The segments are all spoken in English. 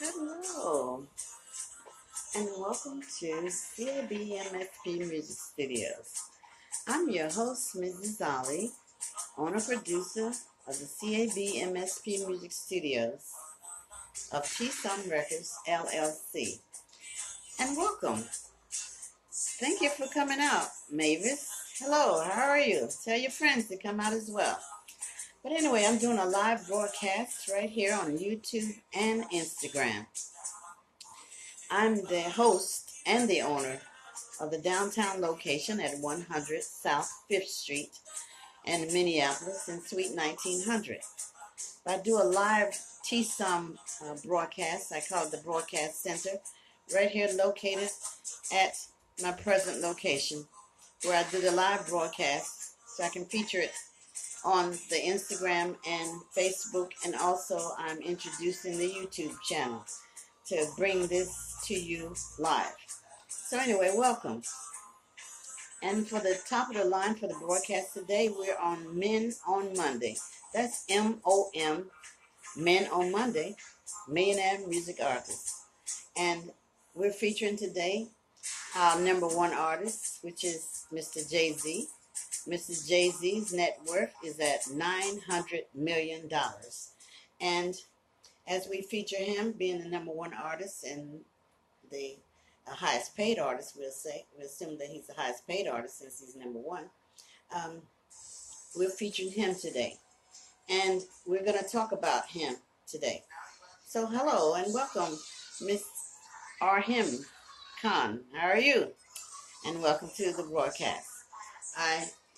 Hello, and welcome to CABMSP Music Studios. I'm your host, Mrs. Ollie, owner-producer of the CABMSP Music Studios of T-Some Records, LLC. And welcome. Thank you for coming out, Mavis. Hello, how are you? Tell your friends to come out as well. But anyway, I'm doing a live broadcast right here on YouTube and Instagram. I'm the host and the owner of the downtown location at 100 South 5th Street in Minneapolis in Suite 1900. I do a live T-Some broadcast. I call it the Broadcast Center, right here located at my present location, where I do the live broadcast so I can feature it on the Instagram and Facebook, and also I'm introducing the YouTube channel to bring this to you live. So anyway, welcome. And for the top of the line for the broadcast today, we're on Men on Monday. That's M.O.M, Men on Monday, Millionaire Music Artists. And we're featuring today our #1 artist, which is Mr. Jay-Z. Mr. Jay-Z's net worth is at $900 million. And as we feature him being the #1 artist and the highest paid artist, we'll say, we assume that he's the highest paid artist since he's #1. We're featuring him today, and we're going to talk about him today. So hello and welcome, Miss Arhim Khan. How are you? And welcome to the broadcast.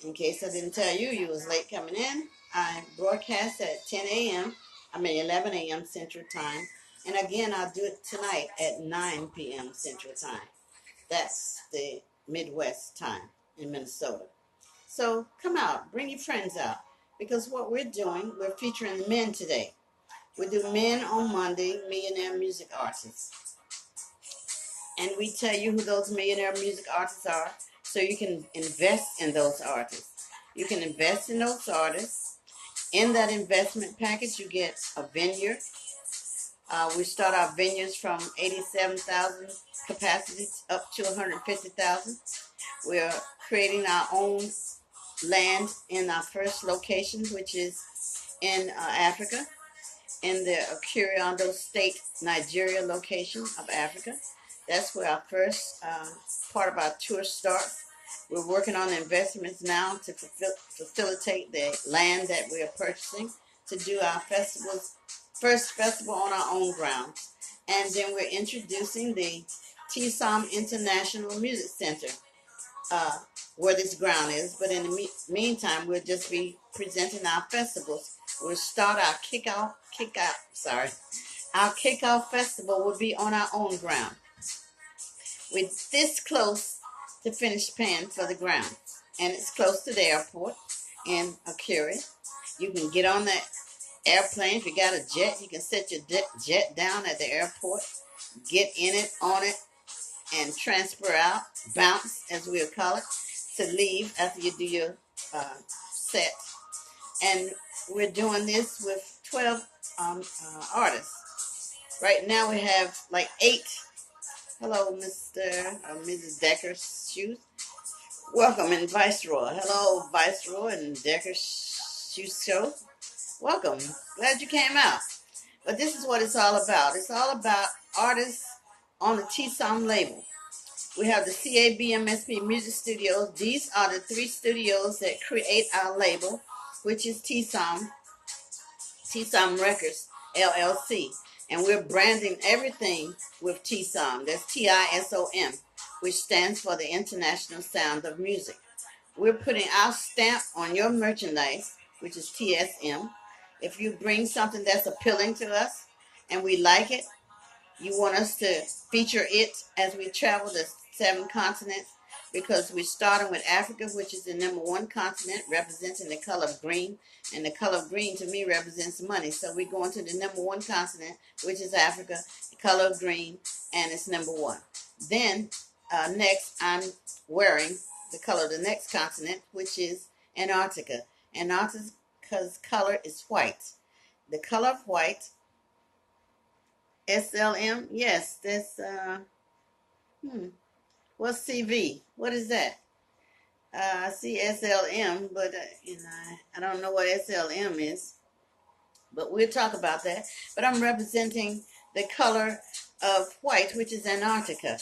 In case I didn't tell you, you was late coming in. I broadcast at 11 a.m. Central Time. And again, I'll do it tonight at 9 p.m. Central Time. That's the Midwest time in Minnesota. So come out, bring your friends out. Because what we're doing, we're featuring the men today. We do Men on Monday, Millionaire Music Artists. And we tell you who those millionaire music artists are so you can invest in those artists. You can invest in those artists. In that investment package, you get a vineyard. We start our vineyards from 87,000 capacity up to 150,000. We're creating our own land in our first location, which is in Africa, in the Curiondo State, Nigeria location of Africa. That's where our first part of our tour starts. We're working on investments now to facilitate the land that we are purchasing to do our first festival on our own ground. And then we're introducing the T-Some International Music Center where this ground is. But in the meantime, we'll just be presenting our festivals. We'll start our our kickoff festival will be on our own ground. We're this close to finish paying for the ground, and it's close to the airport in Akure. You can get on the airplane. If you got a jet, you can set your jet down at the airport, get in it, on it, and transfer out, bounce as we'll call it, to leave after you do your set. And we're doing this with 12 artists. Right now we have like 8. Hello, Mr. or Mrs. Decker Shoes. Welcome, and Viceroy. Hello, Viceroy and Decker Shoes Show. Welcome. Glad you came out. But this is what it's all about. It's all about artists on the T-Some label. We have the CABMSP Music Studios. These are the 3 studios that create our label, which is T-Some Records, LLC. And we're branding everything with T-Som. That's TISOM, which stands for the International Sound of Music. We're putting our stamp on your merchandise, which is TSM. If you bring something that's appealing to us and we like it, you want us to feature it as we travel the 7 continents, because we're starting with Africa, which is the #1 continent, representing the color of green. And the color of green to me represents money. So we're going to the #1 continent, which is Africa, the color of green, and it's #1. Then next, I'm wearing the color of the next continent, which is Antarctica. Antarctica's color is white. The color of white SLM? Yes, that's what's CV? What is that? I see SLM, but I don't know what SLM is. But we'll talk about that. But I'm representing the color of white, which is Antarctica.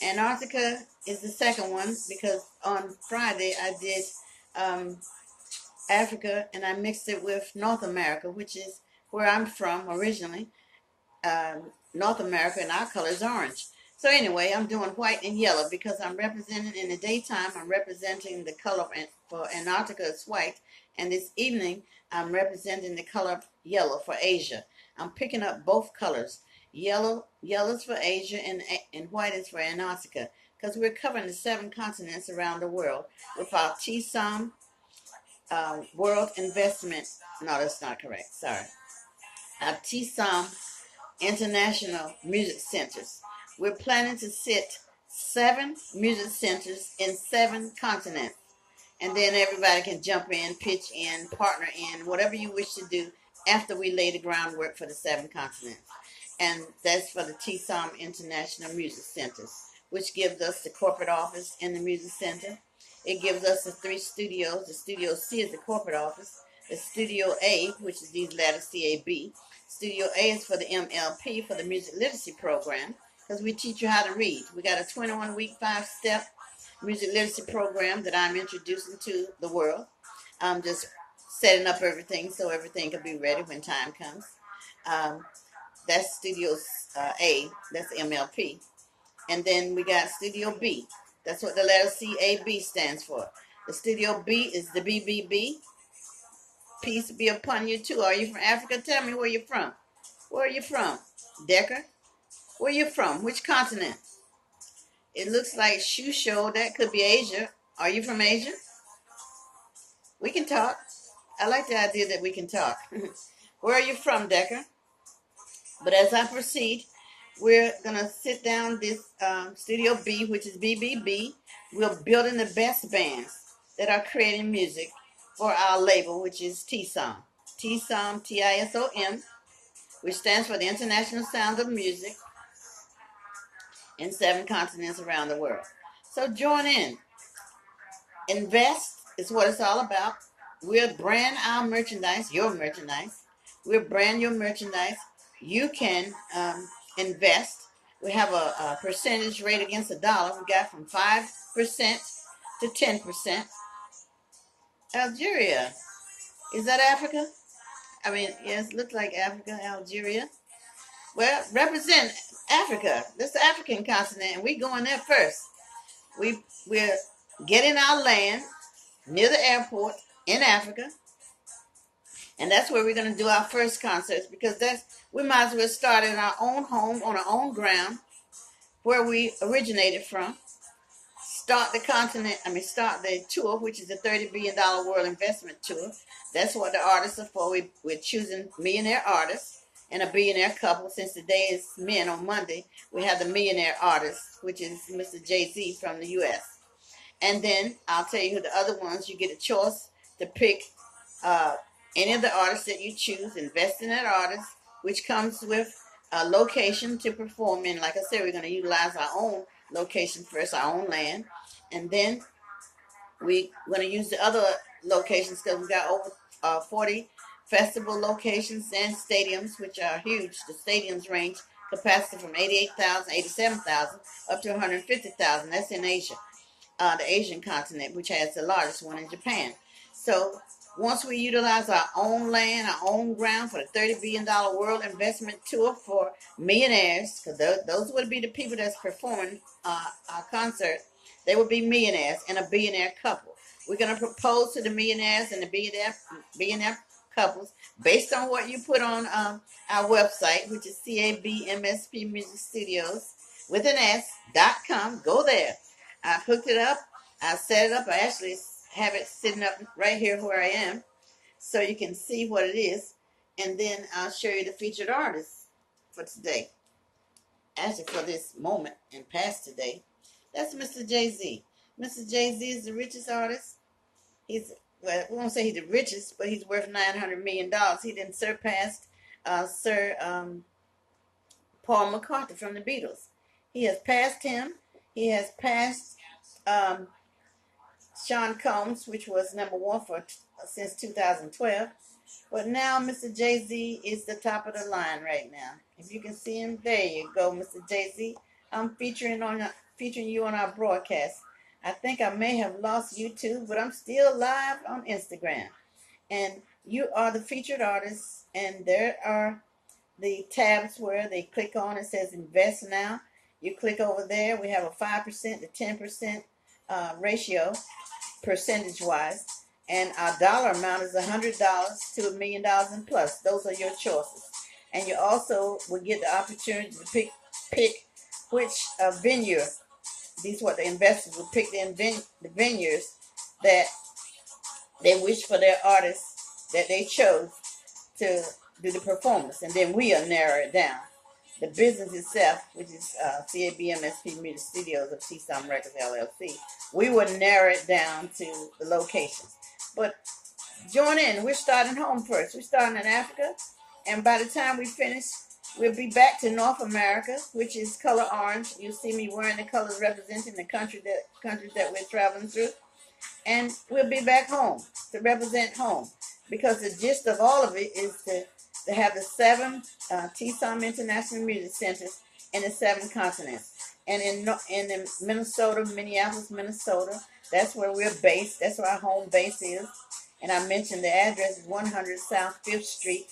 Antarctica is the second one because on Friday I did um, Africa and I mixed it with North America, which is where I'm from originally. North America, and our color is orange. So anyway, I'm doing white and yellow because I'm representing in the daytime. I'm representing the color for Antarctica is white, and this evening I'm representing the color yellow for Asia. I'm picking up both colors. Yellow's for Asia, and white is for Antarctica because we're covering the 7 continents around the world with our TSOM World Investment. No, that's not correct. Sorry. Our TSOM International Music Centers. We're planning to sit 7 music centers in 7 continents. And then everybody can jump in, pitch in, partner in, whatever you wish to do after we lay the groundwork for the 7 continents. And that's for the TSOM International Music Centers, which gives us the corporate office in the music center. It gives us the 3 studios. The Studio C is the corporate office. The Studio A, which is these letters CAB. Studio A is for the MLP, for the Music Literacy Program, because we teach you how to read. We got a 21-week, 5-step music literacy program that I'm introducing to the world. I'm just setting up everything so everything can be ready when time comes. Um, that's Studio A. That's MLP. And then we got Studio B. That's what the letter CAB stands for. The Studio B is the BBB. Peace be upon you too. Are you from Africa? Tell me where you're from. Where are you from? Decker? Where you from? Which continent? It looks like Shusho. That could be Asia. Are you from Asia? We can talk. I like the idea that we can talk. Where are you from, Decker? But as I proceed, we're going to sit down this Studio B, which is BBB. We're building the best bands that are creating music for our label, which is TSOM. TSOM, TISOM, which stands for the International Sound of Music in 7 continents around the world. So join in. Invest is what it's all about. We'll brand our merchandise, your merchandise. We'll brand your merchandise. You can invest. We have a percentage rate against the dollar. We got from 5% to 10%. Algeria. Is that Africa? I mean, yes, looks like Africa, Algeria. Well, represent Africa. This is the African continent, and we going there first. We're getting our land near the airport in Africa, and that's where we're going to do our first concerts because we might as well start in our own home on our own ground where we originated from. Start the tour, which is the $30 billion world investment tour. That's what the artists are for. We're choosing millionaire artists and a billionaire couple. Since today is men on Monday, we have the millionaire artist, which is Mr. Jay-Z from the U.S. And then I'll tell you who the other ones. You get a choice to pick uh, any of the artists that you choose. Invest in that artist, which comes with a location to perform in. Like I said, we're going to utilize our own location first, our own land. And then we're going to use the other locations because we got over 40 festival locations and stadiums, which are huge. The stadiums range capacity from 88,000, 87,000 up to 150,000. That's in Asia, the Asian continent, which has the largest one in Japan. So once we utilize our own land, our own ground for the $30 billion world investment tour for millionaires, because those would be the people that's performing our concert, they would be millionaires and a billionaire couple. We're going to propose to the millionaires and the billionaire couples based on what you put on our website, which is CABMSP Music Studios with an S.com. Go there. I hooked it up. I set it up. I actually have it sitting up right here where I am so you can see what it is. And then I'll show you the featured artists for today. Actually, for this moment and past today. That's Mr. Jay-Z. Mr. Jay-Z is the richest artist. Well, we won't say he's the richest, but he's worth $900 million. He then surpassed Sir Paul McCartney from the Beatles. He has passed him. He has passed um, Sean Combs, which was #1 since 2012. But now Mr. Jay-Z is the top of the line right now. If you can see him, there you go, Mr. Jay-Z. I'm featuring you on our broadcast. I think I may have lost YouTube, but I'm still live on Instagram. And you are the featured artist, and there are the tabs where they click on. It says invest now. You click over there. We have a 5% to 10% ratio, percentage wise, and our dollar amount is $100 to $1 million and plus. Those are your choices, and you also will get the opportunity to pick which venue. These are what the investors will pick the venues that they wish for their artists that they chose to do the performance, and then we'll narrow it down. The business itself, which is CABMSP Music Studios of T-Some Records LLC, we will narrow it down to the locations. But join in. We're starting home first. We're starting in Africa, and by the time we finish, we'll be back to North America, which is color orange. You'll see me wearing the colors representing the countries that we're traveling through. And we'll be back home to represent home, because the gist of all of it is to have the 7 T-Some International Music Centers in the 7 continents. And in Minnesota, Minneapolis, Minnesota, that's where we're based. That's where our home base is. And I mentioned the address is 100 South 5th Street,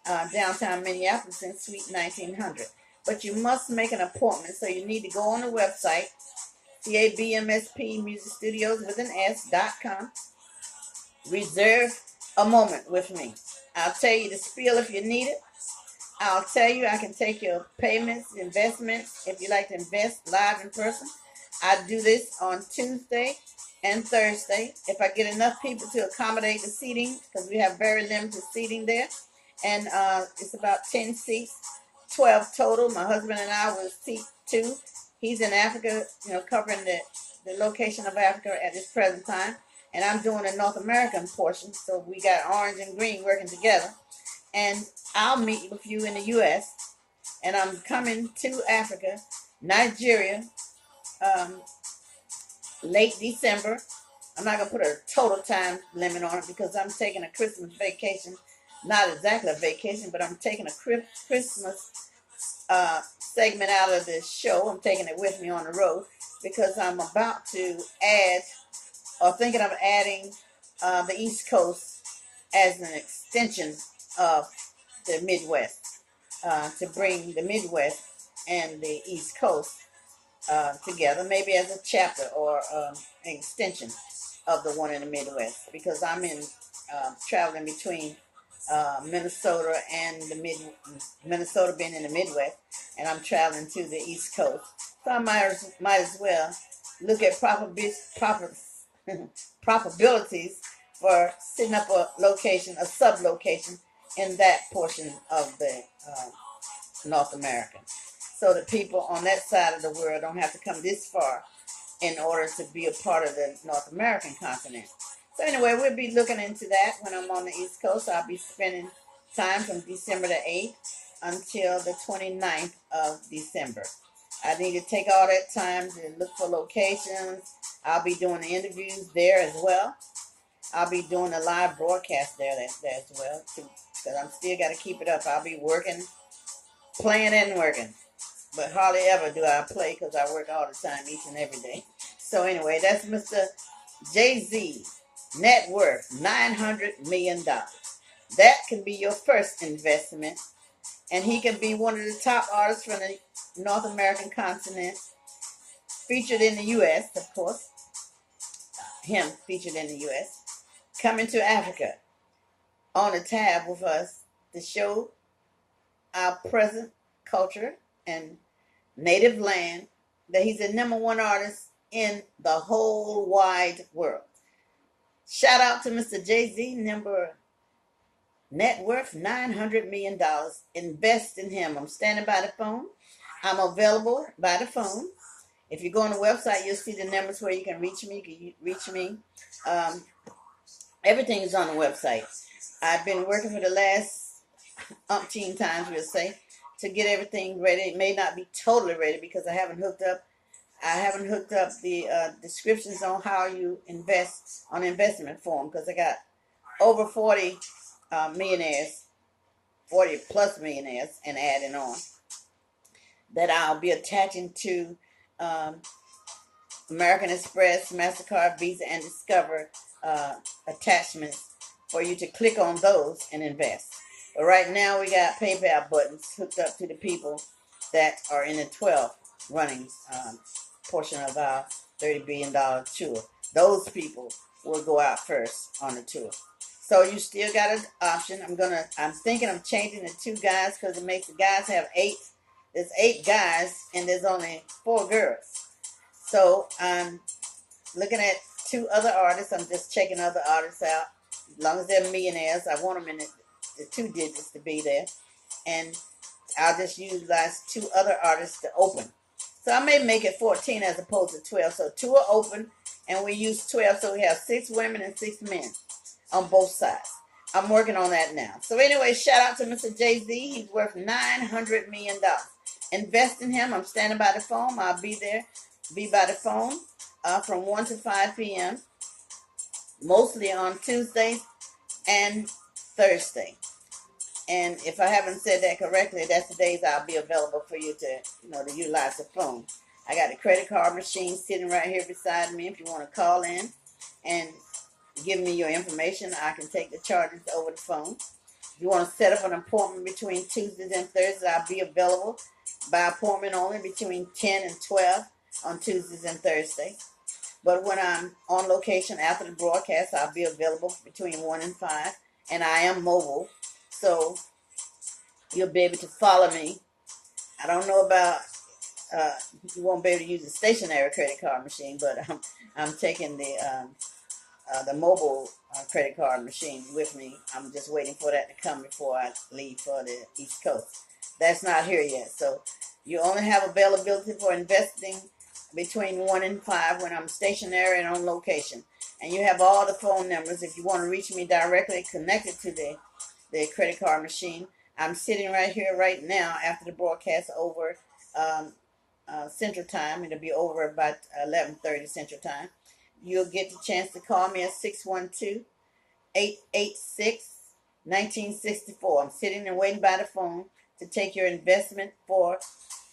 downtown Minneapolis in Suite 1900. But you must make an appointment, so you need to go on the website, CABMSP Music Studios with an S.com. Reserve a moment with me. I'll tell you the spiel if you need it. I'll tell you I can take your payments, investments, if you like to invest live in person. I do this on Tuesday and Thursday. If I get enough people to accommodate the seating, because we have very limited seating there. And it's about 10 seats, 12 total. My husband and I will seat 2. He's in Africa, covering the location of Africa at this present time. And I'm doing the North American portion. So we got orange and green working together. And I'll meet with you in the U.S. And I'm coming to Africa, Nigeria, late December. I'm not going to put a total time limit on it, because I'm taking a Christmas vacation. Not exactly a vacation, but I'm taking a Christmas segment out of this show. I'm taking it with me on the road, because I'm about to add, or thinking of adding, the East Coast as an extension of the Midwest, to bring the Midwest and the East Coast together, maybe as a chapter or an extension of the one in the Midwest, because I'm in traveling between Minnesota and Minnesota being in the Midwest, and I'm traveling to the East Coast. So I might as well look at probabilities for setting up a location, a sub-location in that portion of the North America, so that people on that side of the world don't have to come this far in order to be a part of the North American continent. So anyway, we'll be looking into that when I'm on the East Coast. I'll be spending time from December the 8th until the 29th of December. I need to take all that time to look for locations. I'll be doing the interviews there as well. I'll be doing a live broadcast there as well, too, because I'm still got to keep it up. I'll be working, playing and working. But hardly ever do I play, because I work all the time, each and every day. So anyway, that's Mr. Jay-Z. Net worth, $900 million. That can be your first investment. And he can be one of the top artists from the North American continent, featured in the U.S., of course. Him featured in the U.S. Coming to Africa on a tab with us to show our present culture and native land, that he's the #1 artist in the whole wide world. Shout out to Mr. Jay-Z, net worth $900 million. Invest in him. I'm standing by the phone. I'm available by the phone. If you go on the website, you'll see the numbers where you can reach me. Everything is on the website. I've been working for the last umpteen times, we'll say, to get everything ready. It may not be totally ready because I haven't hooked up. The descriptions on how you invest on investment form because I got over 40 millionaires, 40 plus millionaires, and adding on that I'll be attaching to um, American Express, MasterCard, Visa, and Discover attachments for you to click on those and invest. But right now we got PayPal buttons hooked up to the people that are in the 12 running portion of our $30 billion tour. Those people will go out first on the tour. So you still got an option. I'm thinking of changing the 2 guys because it makes the guys have 8. There's 8 guys and there's only 4 girls. So I'm looking at 2 other artists. I'm just checking other artists out. As long as they're millionaires, I want them in the 2 digits to be there. And I'll just utilize 2 other artists to open. So I may make it 14 as opposed to 12. So 2 are open and we use 12. So we have 6 women and 6 men on both sides. I'm working on that now. So anyway, shout out to Mr. Jay-Z. He's worth $900 million. Invest in him. I'm standing by the phone. I'll be there. Be by the phone from 1 to 5 p.m. Mostly on Tuesdays and Thursday. And if I haven't said that correctly, that's the days I'll be available for you to, to utilize the phone. I got the credit card machine sitting right here beside me. If you want to call in and give me your information, I can take the charges over the phone. If you want to set up an appointment between Tuesdays and Thursdays, I'll be available by appointment only between 10 and 12 on Tuesdays and Thursdays. But when I'm on location after the broadcast, I'll be available between 1 and 5. And I am mobile, so you'll be able to follow me. I don't know about, you won't be able to use the stationary credit card machine, but I'm taking the mobile credit card machine with me. I'm just waiting for that to come before I leave for the East Coast. That's not here yet. So you only have availability for investing between 1 and 5 when I'm stationary and on location. And you have all the phone numbers. If you want to reach me directly connected to the credit card machine, I'm sitting right here right now after the broadcast over Central Time. It'll be over about 11:30 Central Time. You'll get the chance to call me at 612-886-1964. I'm sitting and waiting by the phone to take your investment for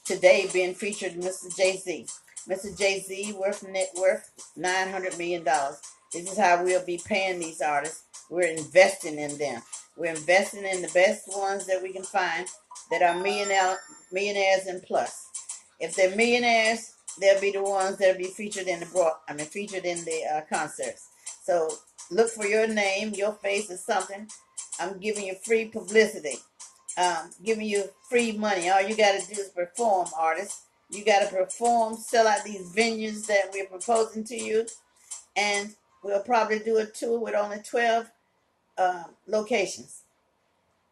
today being featured Mr. Jay-Z. Mr. Jay-Z worth Networth $900 million. This is how we'll be paying these artists. We're investing in them. We're investing in the best ones that we can find that are millionaires and plus. If they're millionaires, they'll be the ones that'll be featured in the concerts. So look for your name, your face, or something. I'm giving you free publicity. Giving you free money. All you got to do is perform, artists. You got to perform, sell out these venues that we're proposing to you, and we'll probably do a tour with only 12 locations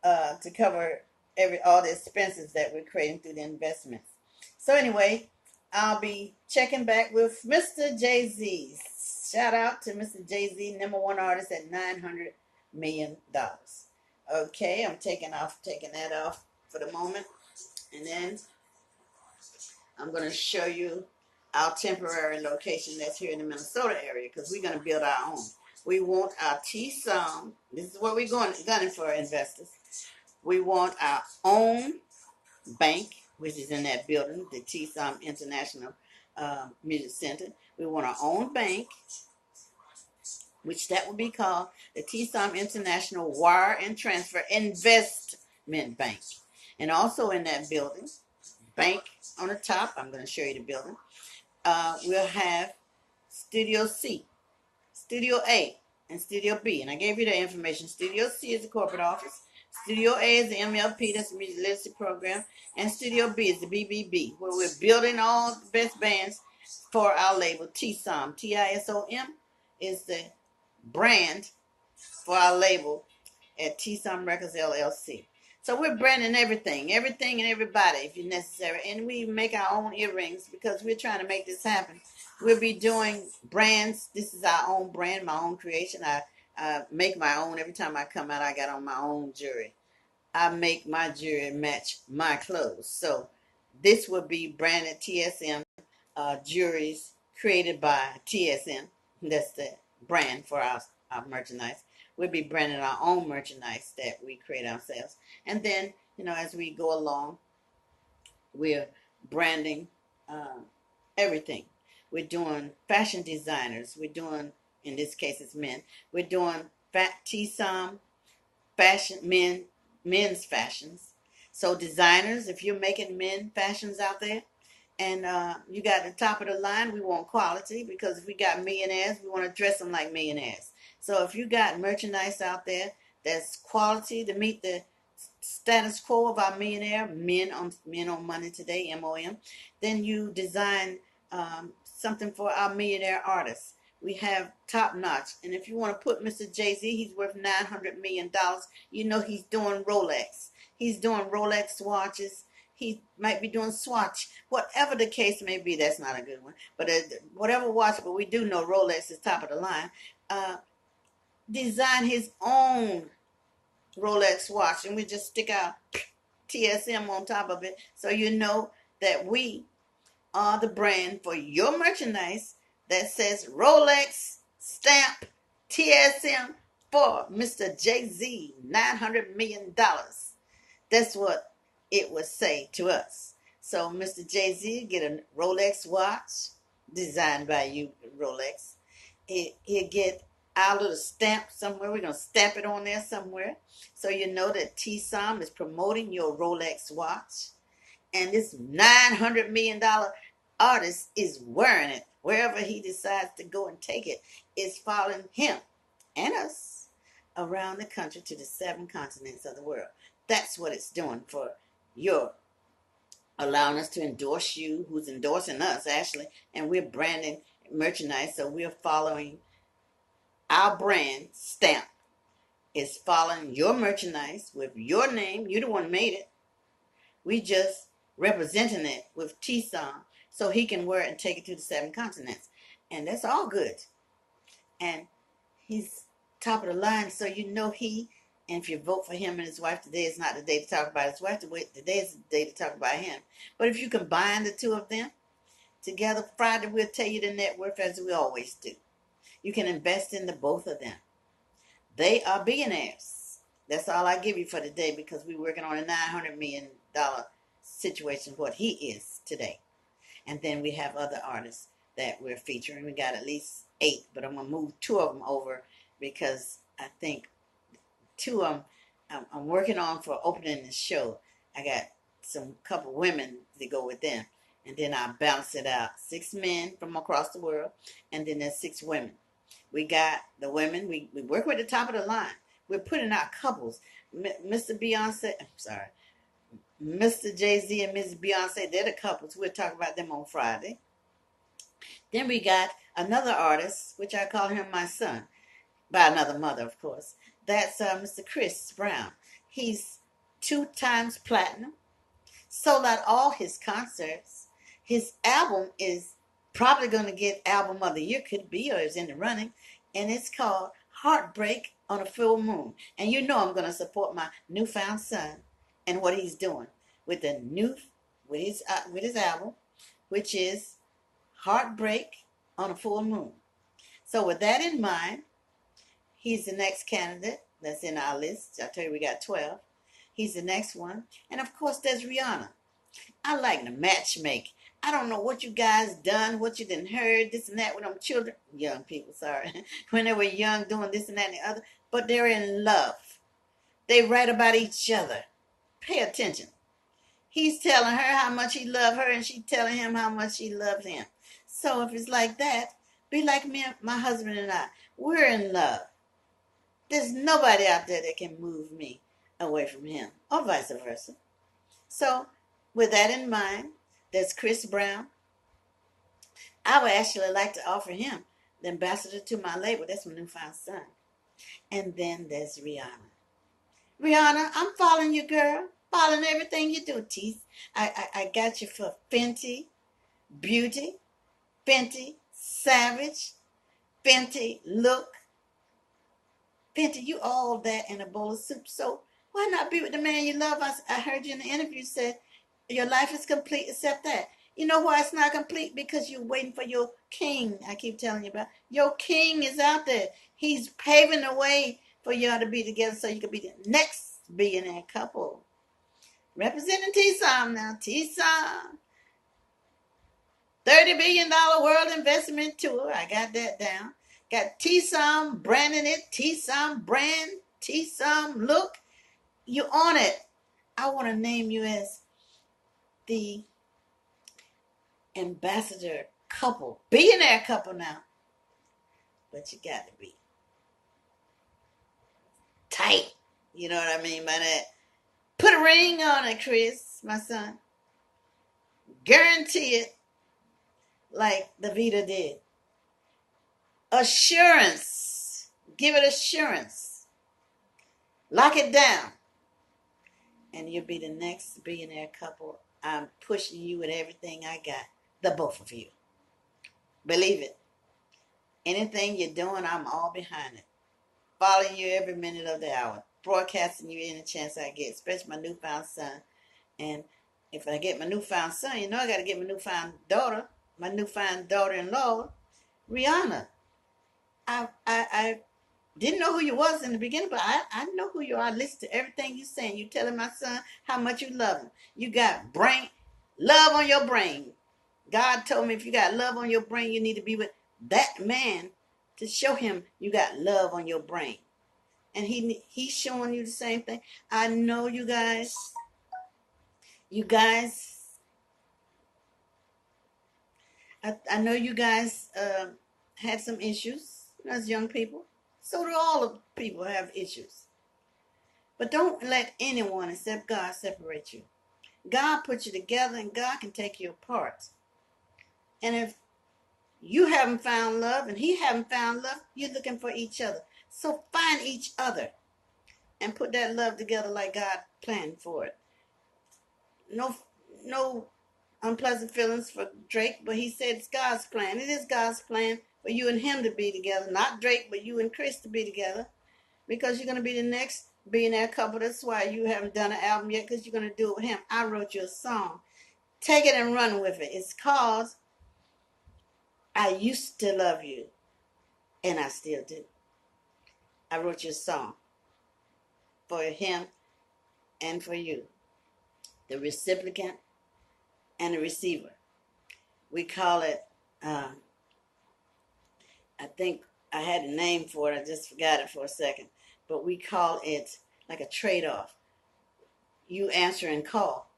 to cover all the expenses that we're creating through the investments. So anyway, I'll be checking back with Mr. Jay-Z. Shout out to Mr. Jay-Z, #1 artist at $900 million. Okay, I'm taking that off for the moment. And then I'm going to show you our temporary location that's here in the Minnesota area because we're going to build our own. We want our T-SOM. This is what we're gunning for, investors. We want our own bank, which is in that building, the T-SOM International Music Center. We want our own bank, which that would be called the T-SOM International Wire and Transfer Investment Bank. And also in that building, bank on the top, I'm going to show you the building, we'll have Studio C, Studio A, and Studio B. And I gave you the information. Studio C is the corporate office. Studio A is the MLP, that's the Music Literacy Program. And Studio B is the BBB, where we're building all the best bands for our label, T-SOM. T-I-S-O-M is the brand for our label at T-SOM Records LLC. So we're branding everything and everybody if it's necessary. And we make our own earrings because we're trying to make this happen. We'll be doing brands. This is our own brand, my own creation. I make my own. Every time I come out, I got on my own jewelry. I make my jewelry match my clothes. So this will be branded TSM jewelries created by TSM. That's the brand for our merchandise. We'll be branding our own merchandise that we create ourselves. And then, as we go along, we're branding uh, everything. We're doing fashion designers. We're doing, in this case, it's men. We're doing fat T-SOM fashion, men's fashions. So designers, if you're making men fashions out there, and you got the top of the line, we want quality, because if we got millionaires, we want to dress them like millionaires. So if you got merchandise out there that's quality to meet the status quo of our millionaire men on money today, M.O.M, then you design something for our millionaire artists. We have top notch, and if you want to put Mr. Jay-Z, he's worth $900 million. He's doing Rolex. He's doing Rolex watches. He might be doing Swatch. Whatever the case may be, that's not a good one. But whatever watch, but we do know Rolex is top of the line. Design his own Rolex watch, and we just stick out TSM on top of it, so you know that we are the brand for your merchandise that says Rolex stamp TSM for Mr. Jay-Z, $900 million. That's what it would say to us. So Mr. Jay-Z get a Rolex watch designed by you, Rolex. He'll get our little stamp somewhere. We're going to stamp it on there somewhere, so you know that T-SOM is promoting your Rolex watch. And this $900 million artist is wearing it. Wherever he decides to go and take it, it's following him and us around the country to the 7 continents of the world. That's what it's doing for your allowing us to endorse you, who's endorsing us, actually, and we're branding merchandise, so we're following our brand stamp. It's following your merchandise with your name. You the one made it. We just representing it with T-SOM so he can wear it and take it to the 7 continents. And that's all good. And he's top of the line, so and if you vote for him and his wife, today is not the day to talk about his wife. Today is the day to talk about him. But if you combine the two of them together, Friday we'll tell you the net worth, as we always do. You can invest in the both of them. They are billionaires. That's all I give you for today, because we're working on a $900 million situation, what he is today. And then we have other artists that we're featuring. We got at least 8, but I'm going to move 2 of them over, because I think 2 of them I'm working on for opening the show. I got some couple women to go with them, and then I'll balance it out. 6 men from across the world, and then there's 6 women. We got the women. We work with the top of the line. We're putting out couples. Mr. Jay-Z and Ms. Beyonce, they're the couples. We'll talk about them on Friday. Then we got another artist, which I call him my son, by another mother, of course. That's Mr. Chris Brown. He's 2 times platinum, sold out all his concerts. His album is probably going to get album of the year, could be, or is in the running, and it's called Heartbreak on a Full Moon. And I'm going to support my newfound son and what he's doing with his album, which is Heartbreak on a Full Moon. So with that in mind, he's the next candidate that's in our list. I tell you, we got 12. He's the next one. And of course, there's Rihanna. I like to matchmake. I don't know what you guys done, what you done heard, this and that with them children, young people, sorry, when they were young doing this and that and the other, but they're in love. They write about each other. Pay attention. He's telling her how much he loves her, and she's telling him how much she loves him. So if it's like that, be like me, my husband and I. We're in love. There's nobody out there that can move me away from him, or vice versa. So with that in mind, there's Chris Brown. I would actually like to offer him the ambassador to my label. That's my newfound son. And then there's Rihanna. Rihanna, I'm following you, girl. Following everything you do, Teeth. I got you for Fenty Beauty, Fenty Savage, Fenty Look. Fenty, you all that in a bowl of soup. So Why not be with the man you love? I heard you in the interview say your life is complete except that. You know why it's not complete? Because you're waiting for your king. I keep telling you about your king is out there. He's paving the way for y'all to be together so you can be the next billionaire couple. Representing T-Som now. T-Som. $30 billion world investment tour. I got that down. Got T-Som branding it. T-Som brand. T-Som look. You on it. I want to name you as the ambassador couple. Billionaire couple now. But you got to be tight. You know what I mean by that? Put a ring on it, Chris, my son. Guarantee it like Davida did. Assurance. Give it assurance. Lock it down. And you'll be the next billionaire couple. I'm pushing you with everything I got. The both of you. Believe it. Anything you're doing, I'm all behind it. Following you every minute of the hour. Broadcasting you any chance I get. Especially my newfound son. And if I get my newfound son, you know I got to get my newfound daughter. My newfound daughter-in-law, Rihanna. I didn't know who you was in the beginning, but I know who you are. I listen to everything you're saying. You telling my son how much you love him. You got love on your brain. God told me if you got love on your brain, you need to be with that man to show him you got love on your brain. And he's showing you the same thing. I know you guys, I know you guys had some issues as young people. So do all of people have issues. But don't let anyone except God separate you. God put you together and God can take you apart. And if you haven't found love and he haven't found love, you're looking for each other. So find each other and put that love together like God planned for it. No unpleasant feelings for Drake, but he said it's God's plan. It is God's plan for you and him to be together. Not Drake, but you and Chris to be together. Because you're going to be the next billionaire couple. That's why you haven't done an album yet, because you're going to do it with him. I wrote you a song. Take it and run with it. It's called I Used to Love You, and I Still Do. I wrote you a song for him and for you, the recipient and the receiver. We call it, I think I had a name for it. I just forgot it for a second. But we call it like a trade-off. You answer and call.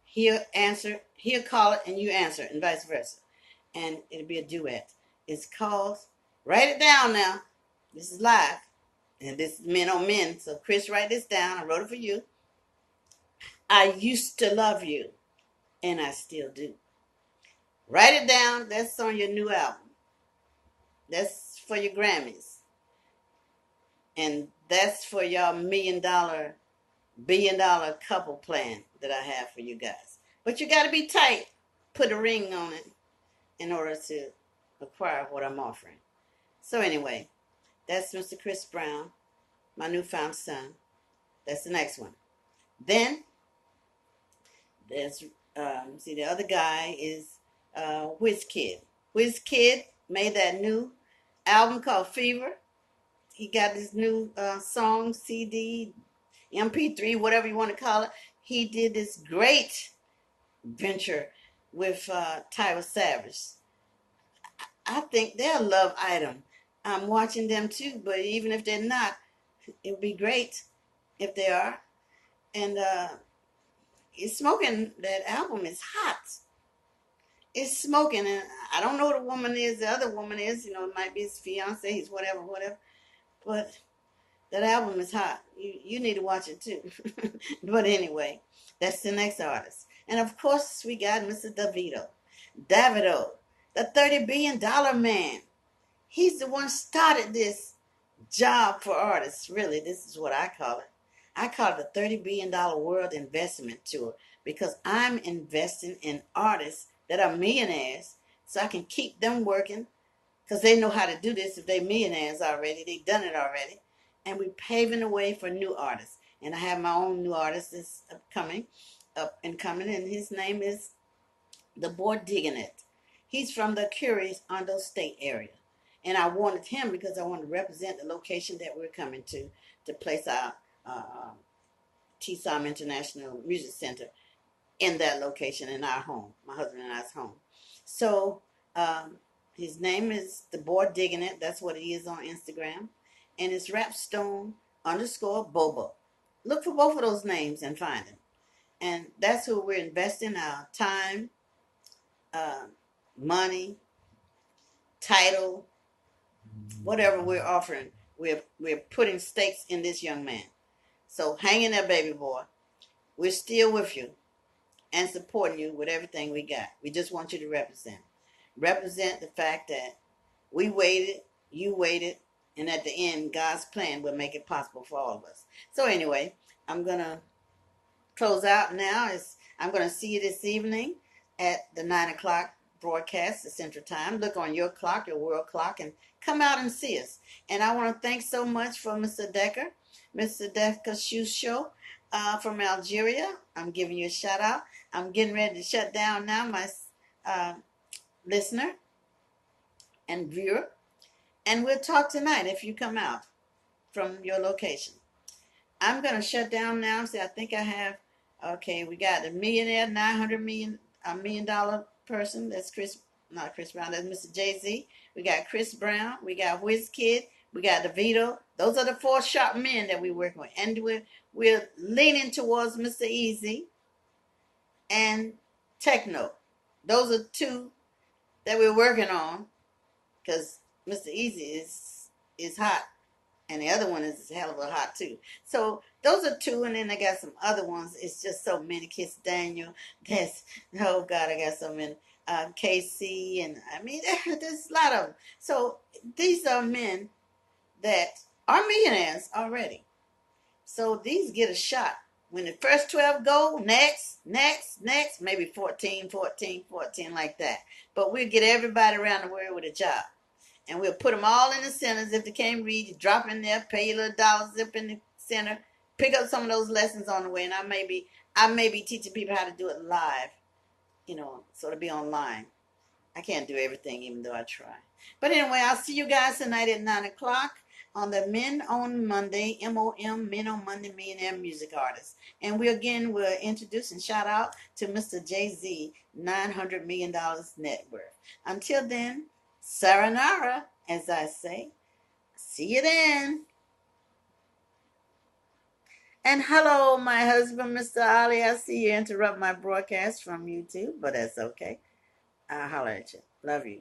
He'll answer, he'll call it, and you answer, and vice versa. And it'll be a duet. It's called, write it down now. This is live. And this is Men on Men. So Chris, write this down. I wrote it for you. I used to love you, and I still do. Write it down. That's on your new album. That's for your Grammys. And that's for your $1 billion couple plan that I have for you guys. But you got to be tight. Put a ring on it in order to acquire what I'm offering. So anyway, that's Mr. Chris Brown, my newfound son. That's the next one. Then there's, the other guy is WizKid. WizKid made that new album called Fever. He got his new song, CD, MP3, whatever you want to call it. He did this great venture with Tyler Savage. I think they're a love item. I'm watching them too, but even if they're not, it would be great if they are. And it's smoking. That album is hot. It's smoking, and I don't know who the woman is. The other woman is, it might be his fiance, his whatever. But that album is hot. You need to watch it too. But anyway, that's the next artist. And of course, we got Mr. Davido, the $30 billion man. He's the one started this job for artists. Really, this is what I call it. I call it the $30 billion world investment tour, because I'm investing in artists that are millionaires so I can keep them working, because they know how to do this. If they're millionaires already, they've done it already. And we're paving the way for new artists. And I have my own new artist that's up and coming, and his name is the Boy Digging It. He's from the Curious Ondo State area. And I wanted him because I wanted to represent the location that we're coming to place our uh, TSOM International Music Center in that location in our home, my husband and I's home. So his name is the Boy Digging It. That's what he is on Instagram. And it's Rapstone_Bobo. Look for both of those names and find him. And that's who we're investing our time, uh, money, title, whatever we're offering. We're putting stakes in this young man. So hang in there, baby boy. We're still with you and supporting you with everything we got. We just want you to represent the fact that we waited, you waited, and at the end, God's plan will make it possible for all of us. So anyway, I'm gonna close out now. I'm gonna see you this evening at the 9 o'clock broadcast, the Central Time. Look on your clock, your world clock, and come out and see us. And I want to thank so much for Mr. Decker Shoe Show from Algeria. I'm giving you a shout out. I'm getting ready to shut down now, my uh, listener and viewer. And we'll talk tonight if you come out from your location. I'm going to shut down now. See, I think I have, okay, we got the millionaire, $900 million person. That's not Chris Brown, that's Mr. Jay-Z. We got Chris Brown. We got WizKid. We got DeVito. Those are the four sharp men that we're working with. And we're leaning towards Mr. Easy and Techno. Those are two that we're working on because Mr. Easy is hot. And the other one is a hell of a hot too. So those are two, and then I got some other ones. It's just so many. Kiss Daniel. Oh God, I got so many. KC, and I mean, there's a lot of them. So these are men that are millionaires already. So these get a shot. When the first 12 go, next, maybe 14, like that. But we'll get everybody around the world with a job. And we'll put them all in the centers. If they can't read, you drop in there, pay your little dollars, zip in the center, pick up some of those lessons on the way. And I may be teaching people how to do it live, so to be online. I can't do everything, even though I try. But anyway, I'll see you guys tonight at 9 o'clock on the Men on Monday, M.O.M, Men on Monday Millionaire Music Artists. And we again will introduce and shout out to Mr. Jay-Z, $900 million net worth. Until then, Saranara, as I say. See you then. And hello, my husband, Mr. Ali. I see you interrupt my broadcast from YouTube, but that's okay. I'll holler at you. Love you.